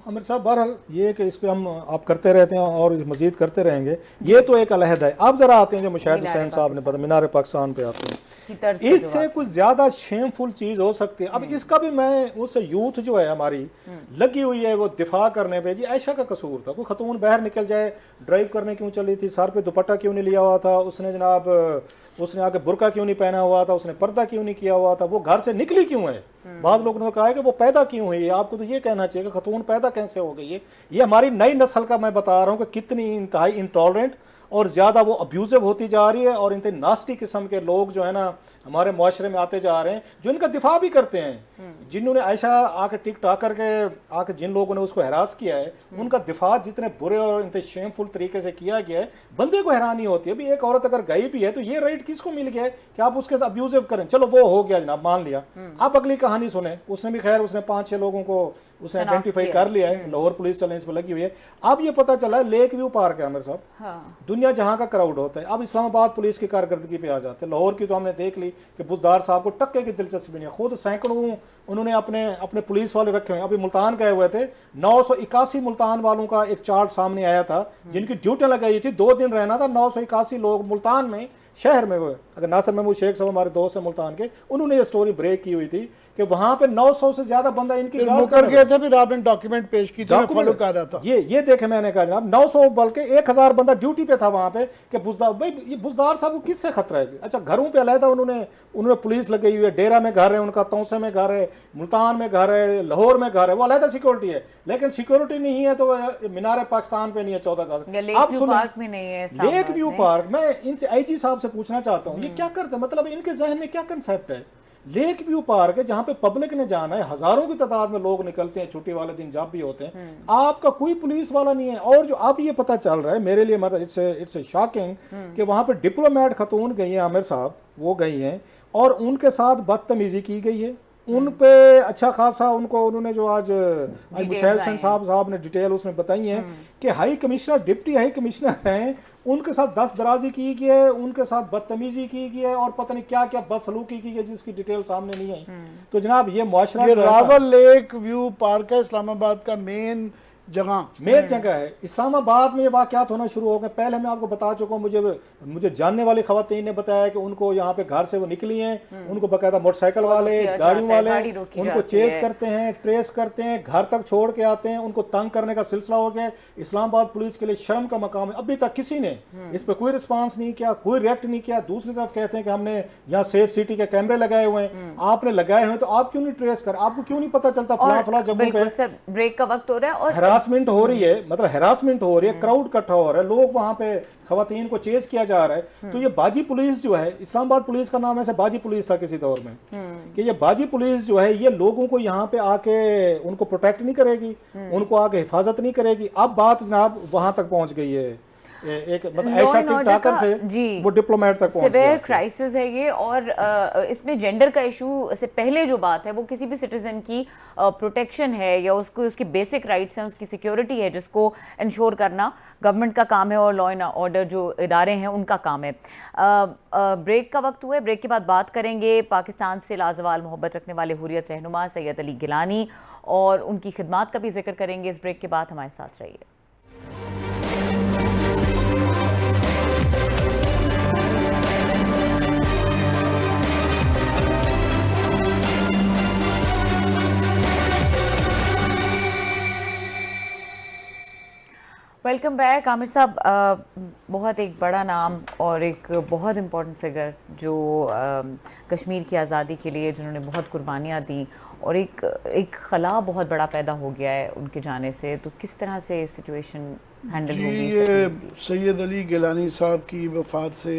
आमिर साहब, बहरहाल ये कि इस पर हम आप करते रहते हैं और मजीद करते रहेंगे, ये तो एक अलहदा है। आप जरा आते हैं जो मुशाहिद हुसैन साहब ने पता, मीनार पाकिस्तान पे आते हैं, इससे कुछ ज्यादा शेमफुल चीज हो सकती है। अब इसका भी मैं उससे यूथ जो है हमारी लगी हुई है वो दिफा करने पे, जी ऐशा का कसूर था, कोई खतून बाहर निकल जाए, ड्राइव करने क्यों चली थी, सर पे दुपट्टा क्यों नहीं लिया हुआ था उसने, जनाब उसने आके बुर्का क्यों नहीं पहना हुआ था, उसने पर्दा क्यों नहीं किया हुआ था, वो घर से निकली क्यों है। बाद लोगों ने कहा है कि वो पैदा क्यों हुई है। आपको तो ये कहना चाहिए कि खतून पैदा कैसे हो गई है। ये हमारी नई नस्ल का मैं बता रहा हूँ कि कितनी इंतहाई इंटॉलरेंट और ज़्यादा वो अब्यूजिव होती जा रही है, और इतने नास्टी किस्म के लोग जो है ना हमारे मुआशरे में आते जा रहे हैं, जो इनका दिफा भी करते हैं। जिन्होंने आयशा आके टिक टाक करके आके जिन लोगों ने उसको हरास किया है, उनका दिफा जितने बुरे और इतने शेमफुल तरीके से किया गया है, बंदे को हैरानी होती है। अभी एक औरत अगर गई भी है तो ये राइट किसको मिल गया है कि आप उसके साथ अब्यूजिव करें। चलो वो हो गया जनाब, मान लिया। आप अगली कहानी सुने, उसने भी खैर उसने 5-6 लोगों को उसने आइडेंटिफाई कर लिया है, लाहौर पुलिस चैलेंज पर लगी हुई है। अब ये पता चला है लेक व्यू पार्क है आमिर साहब, दुनिया जहां का क्राउड होता है। अब इस्लामाबाद पुलिस की कारकर्दगी पे आ जाते हैं। लाहौर की तो हमने देख ली कि बुजदार साहब को टक्के की दिलचस्पी नहीं है, खुद सैकड़ों उन्होंने अपने पुलिस वाले रखे हुए हैं। अभी मुल्तान गए हुए थे, 981 मुल्तान वालों का एक चार्ट सामने आया था जिनकी ड्यूटियां लगाई थी, 2 दिन रहना था। 981 लोग मुल्तान में, शहर में। वो अगर नासिर महमूद शेख साहब हमारे दोस्त हैं मुल्तान के, उन्होंने ये स्टोरी ब्रेक की हुई थी कि वहां पे 900 से ज्यादा बंदा इनकी मुकर गया था। फिर आपने डॉक्यूमेंट पेश की थी, मैं फॉलो कर रहा था। ये देखे मैंने कहा जनाब 900 बल्कि 1000 बंदा ड्यूटी पे था वहां पे कि बुजदार भाई, ये बुजदार साहब को किससे खतरा है। अच्छा, घरों पे अलहदा उन्होंने पुलिस लगी हुई है। डेरा में घर है उनका, तौसे में घर है, मुल्तान में घर है, लाहौर में घर है, वो अलहदा सिक्योरिटी है। लेकिन सिक्योरिटी नहीं है तो मीनार पाकिस्तान पे नहीं है 14 अगस्त। लेक व्यू पार्क, मैं इनसे आईजी साहब से पूछना चाहता हूँ, ये क्या करते हैं, मतलब इनके जहन में क्या कंसेप्ट है। लेक व्यू पार्क है जहां पे पब्लिक ने जाना है, हजारों की तादाद में लोग निकलते हैं, छुट्टी वाले दिन जब भी होते हैं, आपका कोई पुलिस वाला नहीं है। और जो अब ये पता चल रहा है मेरे लिए, मतलब इट्स शॉकिंग कि वहां पे डिप्लोमेट खतून गई हैं आमिर साहब, वो गई हैं और उनके साथ बदतमीजी की गई है। उन पे अच्छा खासा उन्होंने जो आज मुशैर हुसैन साहब ने डिटेल उसमें बताई है कि high commissioner, deputy high commissioner हैं, उनके साथ दस्तदराजी की गई है, उनके साथ बदतमीजी की गई है और पता नहीं क्या क्या बदसलूकी की गई जिसकी डिटेल सामने नहीं आई। तो जनाब ये मुआशरा, रावल लेक व्यू पार्क है इस्लामाबाद का मेन जगह है। इस्लामाबाद में ये वाकयात होना शुरू हो गए। पहले मैं आपको बता चुका हूँ, मुझे जानने वाली खवातीन ने बताया कि उनको यहाँ पे घर से वो निकली हैं, उनको बकायदा मोटरसाइकिल वाले, गाड़ियों वाले उनको चेस करते हैं, ट्रेस करते हैं, घर तक छोड़ के आते हैं, उनको तंग करने का सिलसिला हो गया। इस्लामाबाद पुलिस के लिए शर्म का मकाम है। अभी तक किसी ने इस पर कोई रिस्पॉन्स नहीं किया, कोई रिएक्ट नहीं किया। दूसरी तरफ कहते हैं कि हमने यहाँ सेफ सिटी के कैमरे लगाए हुए हैं। आपने लगाए हुए तो आप क्यों नहीं ट्रेस कर, आपको क्यों नहीं पता चलता फला फला जगह पे। ब्रेक का वक्त हो रहा है और हरासमेंट हो रही है, मतलब हरासमेंट हो रही है, क्राउड इकट्ठा हो रहा है, लोग वहां पे खवातीन को चेस किया जा रहा है। तो ये बाजी पुलिस जो है, इस्लामाबाद पुलिस का नाम ऐसे बाजी पुलिस था किसी दौर में, कि ये बाजी पुलिस जो है ये लोगों को यहाँ पे आके उनको प्रोटेक्ट नहीं करेगी, उनको आके हिफाजत नहीं करेगी। अब बात जनाब वहां तक पहुंच गई है, एक मतलब ऐसा टिकटाकर से वो डिप्लोमेट तक पहुंच गया। सिवियर क्राइसिस है ये, और इसमें जेंडर का इशू से पहले जो बात है वो किसी भी सिटीजन की प्रोटेक्शन है या उसको उसकी बेसिक राइट्स हैं, उसकी सिक्योरिटी है, जिसको इंश्योर करना गवर्नमेंट का काम है और लॉ एंड ऑर्डर जो इदारे हैं उनका काम है। ब्रेक का वक्त हुआ है, ब्रेक के बाद बात करेंगे पाकिस्तान से लाजवाल मोहब्बत रखने वाले हुर्रियत रहनुमा सैयद अली गिलानी, और उनकी खिदमात का भी जिक्र करेंगे। इस ब्रेक के बाद हमारे साथ रहिए। वेलकम बैक आमिर साहब। बहुत एक बड़ा नाम और एक बहुत इम्पोर्टेंट फिगर जो कश्मीर की आज़ादी के लिए जिन्होंने बहुत कुर्बानियाँ दी, और एक खला बहुत बड़ा पैदा हो गया है उनके जाने से। तो किस तरह से सिचुएशन हैंडल होगी? ये सैयद अली गिलानी साहब की वफ़ात से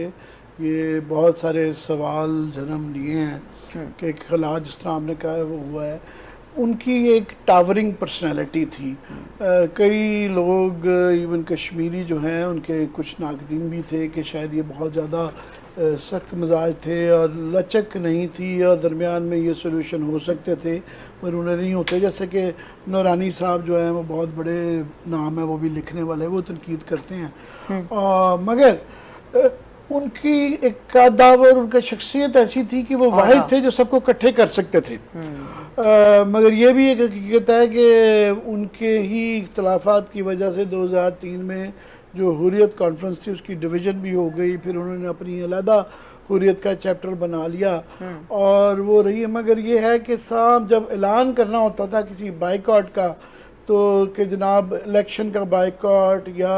ये बहुत सारे सवाल जन्म लिए हैं कि खला जिस तरह आपने कहा वो हुआ है। उनकी एक टावरिंग पर्सनैलिटी थी। कई लोग इवन कश्मीरी जो हैं उनके कुछ नाकदीन भी थे कि शायद ये बहुत ज़्यादा सख्त मिजाज थे और लचक नहीं थी और दरमियान में ये सोल्यूशन हो सकते थे, पर उन्हें नहीं होते। जैसे कि नूरानी साहब जो हैं वो बहुत बड़े नाम है, वो भी लिखने वाले, वो तनकीद करते हैं। मगर उनकी एक कदावर, उनका शख्सियत ऐसी थी कि वो वाहिद थे जो सबको इकट्ठे कर सकते थे। मगर ये भी एक हकीकत है कि उनके ही इख्तलाफात की वजह से 2003 में जो हुर्रियत कॉन्फ्रेंस थी उसकी डिवीज़न भी हो गई। फिर उन्होंने अपनी अलहदा हुर्रियत का चैप्टर बना लिया और वो रही है। मगर ये है कि साहब जब ऐलान करना होता था किसी बाइकआउट का, तो कि जनाब इलेक्शन का बाइकआउट या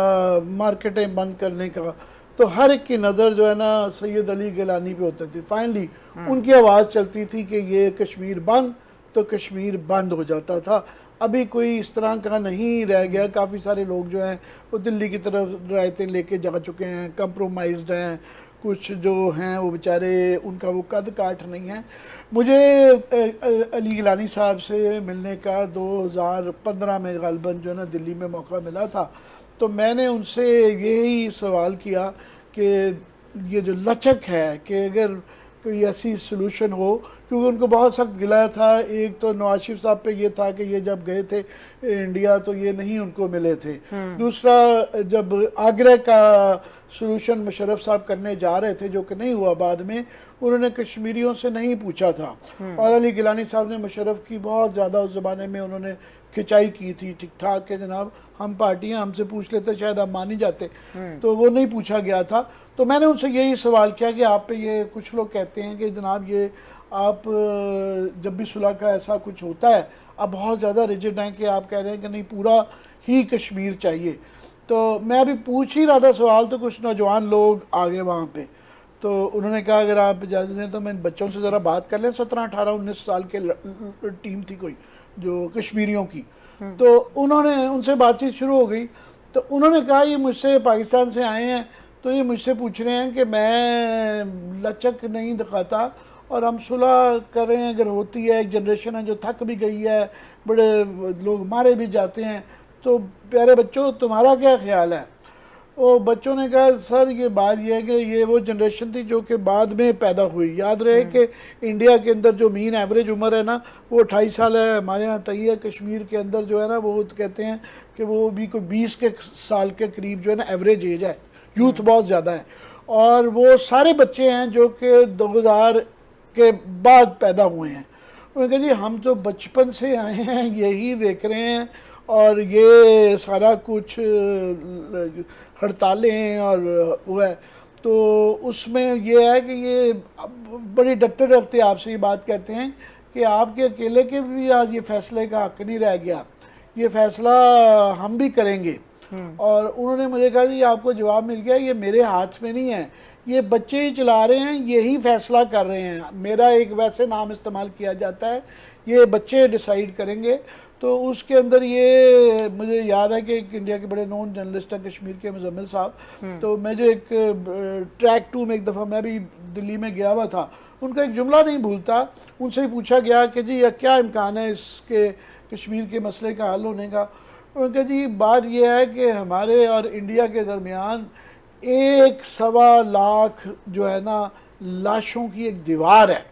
मार्केटें बंद करने का, तो हर एक की नज़र जो है ना सैयद अली गिलानी पे होती थी। फाइनली उनकी आवाज़ चलती थी कि ये कश्मीर बंद, तो कश्मीर बंद हो जाता था। अभी कोई इस तरह का नहीं रह गया। काफ़ी सारे लोग जो हैं वो दिल्ली की तरफ रायतें लेके जा चुके हैं, कंप्रोमाइज्ड हैं। कुछ जो हैं वो बेचारे उनका वो कद काठ नहीं है। मुझे अली गिलानी साहब से मिलने का 2015 में ग़ालिबन जो है ना दिल्ली में मौका मिला था। तो मैंने उनसे यही सवाल किया कि ये जो लचक है कि अगर कोई ऐसी सलूशन हो, क्योंकि उनको बहुत सख्त गिला था। एक तो नवाज शरीफ साहब पे ये था कि ये जब गए थे इंडिया तो ये नहीं उनको मिले थे। दूसरा, जब आगरा का सलूशन मुशर्रफ साहब करने जा रहे थे, जो कि नहीं हुआ, बाद में उन्होंने कश्मीरियों से नहीं पूछा था। और अली गिलानी साहब ने मुशर्रफ की बहुत ज़्यादा उस ज़माने में उन्होंने खिंचाई की थी, ठीक ठाक के जनाब हम पार्टी हैं, हमसे पूछ लेते शायद हम मान ही जाते। तो वो नहीं पूछा गया था। तो मैंने उनसे यही सवाल किया कि आप पे ये कुछ लोग कहते हैं कि जनाब ये आप जब भी सुलह का ऐसा कुछ होता है आप बहुत ज़्यादा रिजिड हैं कि आप कह रहे हैं कि नहीं पूरा ही कश्मीर चाहिए। तो मैं अभी पूछ ही रहा था सवाल, तो कुछ नौजवान लोग आ गए वहाँ पे। तो उन्होंने कहा अगर आप इजाज़त दें तो मैं इन बच्चों से ज़रा बात कर लें। 17, 18, 19 साल के टीम थी कोई जो कश्मीरियों की। तो उन्होंने उनसे बातचीत शुरू हो गई। तो उन्होंने कहा ये मुझसे पाकिस्तान से आए हैं, तो ये मुझसे पूछ रहे हैं कि मैं लचक नहीं दिखाता और हम सुलह कर रहे हैं। अगर होती है, एक जनरेशन है जो थक भी गई है, बड़े लोग मारे भी जाते हैं, तो प्यारे बच्चों तुम्हारा क्या ख्याल है? वो बच्चों ने कहा सर ये बात यह है कि ये वो जनरेशन थी जो कि बाद में पैदा हुई। याद रहे कि इंडिया के अंदर जो मीन एवरेज उम्र है ना वो 28 साल है। हमारे यहाँ तय है, कश्मीर के अंदर जो है ना वो कहते हैं कि वो भी कोई 20 के साल के करीब जो है ना एवरेज एज है। यूथ बहुत ज़्यादा है। और वो सारे बच्चे हैं जो कि 2000 के बाद पैदा हुए हैं। उन्होंने कहा जी हम तो बचपन से आए हैं, यही देख रहे हैं, और ये सारा कुछ हड़तालें और वो है। तो उसमें ये है कि ये बड़ी डरते डरते आपसे ये बात कहते हैं कि आपके अकेले के भी आज ये फैसले का हक नहीं रह गया, ये फैसला हम भी करेंगे। और उन्होंने मुझे कहा कि आपको जवाब मिल गया, ये मेरे हाथ में नहीं है, ये बच्चे ही चला रहे हैं, यही फैसला कर रहे हैं। मेरा एक वैसे नाम इस्तेमाल किया जाता है, ये बच्चे डिसाइड करेंगे। तो उसके अंदर ये मुझे याद है कि एक इंडिया के बड़े नॉन जर्नलिस्ट हैं कश्मीर के, मुजम्मिल साहब। तो मैं जो एक ट्रैक 2 में एक दफ़ा मैं भी दिल्ली में गया हुआ था, उनका एक जुमला नहीं भूलता। उनसे ही पूछा गया कि जी क्या इम्कान है इसके कश्मीर के मसले का हल होने का। उनका जी बात यह है कि हमारे और इंडिया के दरमियान 1.25 लाख जो है ना लाशों की एक दीवार है।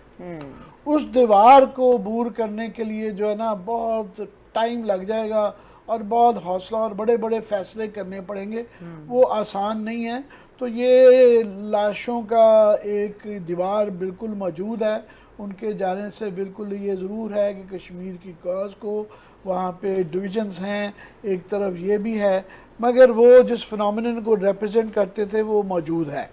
उस दीवार को अबूर करने के लिए जो है ना बहुत टाइम लग जाएगा और बहुत हौसला और बड़े बड़े फैसले करने पड़ेंगे, वो आसान नहीं है। तो ये लाशों का एक दीवार बिल्कुल मौजूद है। उनके जाने से बिल्कुल ये ज़रूर है कि कश्मीर की कॉज को वहाँ पे डिविजन्स हैं, एक तरफ ये भी है, मगर वो जिस फिनोमिनन को रिप्रेजेंट करते थे वो मौजूद है।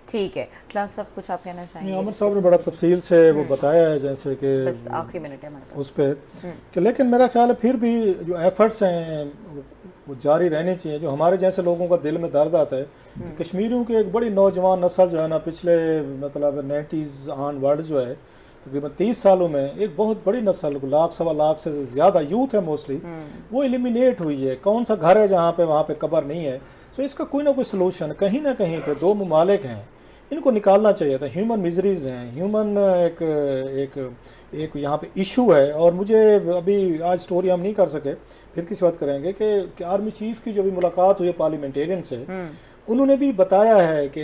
ठीक है, क्लास साहब कुछ आप कहना चाहेंगे? आमिर साहब ने बड़ा तफसील से वो बताया है, जैसे कि बस आखिरी मिनट है हमारे पास उस पर कि, लेकिन मेरा ख्याल है फिर भी जो एफर्ट्स हैं वो जारी रहने चाहिए। जो हमारे जैसे लोगों का दिल में दर्द आता है कि कश्मीरियों की एक बड़ी नौजवान नस्ल जो है ना पिछले मतलब 90s ऑनवर्ड जो है तकरीबन 30 सालों में एक बहुत बड़ी नस्ल, 1 लाख 1.25 लाख से ज़्यादा यूथ है मोस्टली, वो एलिमिनेट हुई है। कौन सा घर है जहाँ पे वहाँ पे कब्र नहीं है? तो इसका कोई ना कोई सलूशन कहीं ना कहीं पे 2 ममालिक हैं, इनको निकालना चाहिए था। ह्यूमन मिजरीज हैं, ह्यूमन एक यहाँ पे इशू है। और मुझे अभी आज स्टोरी हम नहीं कर सके, फिर किसी बात करेंगे कि आर्मी चीफ की जो भी मुलाकात हुई है पार्लियामेंटेरियन से, उन्होंने भी बताया है कि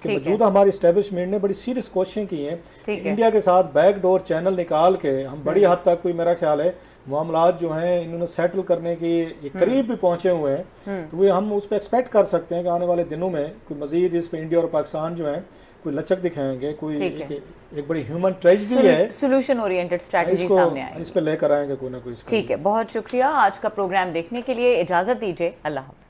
मौजूदा हमारी इस्टेब्लिशमेंट ने बड़ी सीरियस कोशिशें की हैं इंडिया के साथ बैकडोर चैनल निकाल के हम बड़ी हद तक कोई मेरा ख्याल है मामलात जो हैं इन्होंने सेटल करने के करीब भी पहुंचे हुए हैं। तो वो हम उस पर एक्सपेक्ट कर सकते हैं कि आने वाले दिनों में कोई मजीद इस पर इंडिया और पाकिस्तान जो है कोई लचक दिखाएंगे, कोई एक बड़ी ह्यूमन ट्रेजेडी है, सोल्यूशन ओरिएंटेड स्ट्रेटजी सामने आएगी, इस पर लेकर आएंगे कोई ना कोई। ठीक है, बहुत शुक्रिया। आज का प्रोग्राम देखने के लिए इजाजत दीजिए। अल्लाह हाफ़िज़।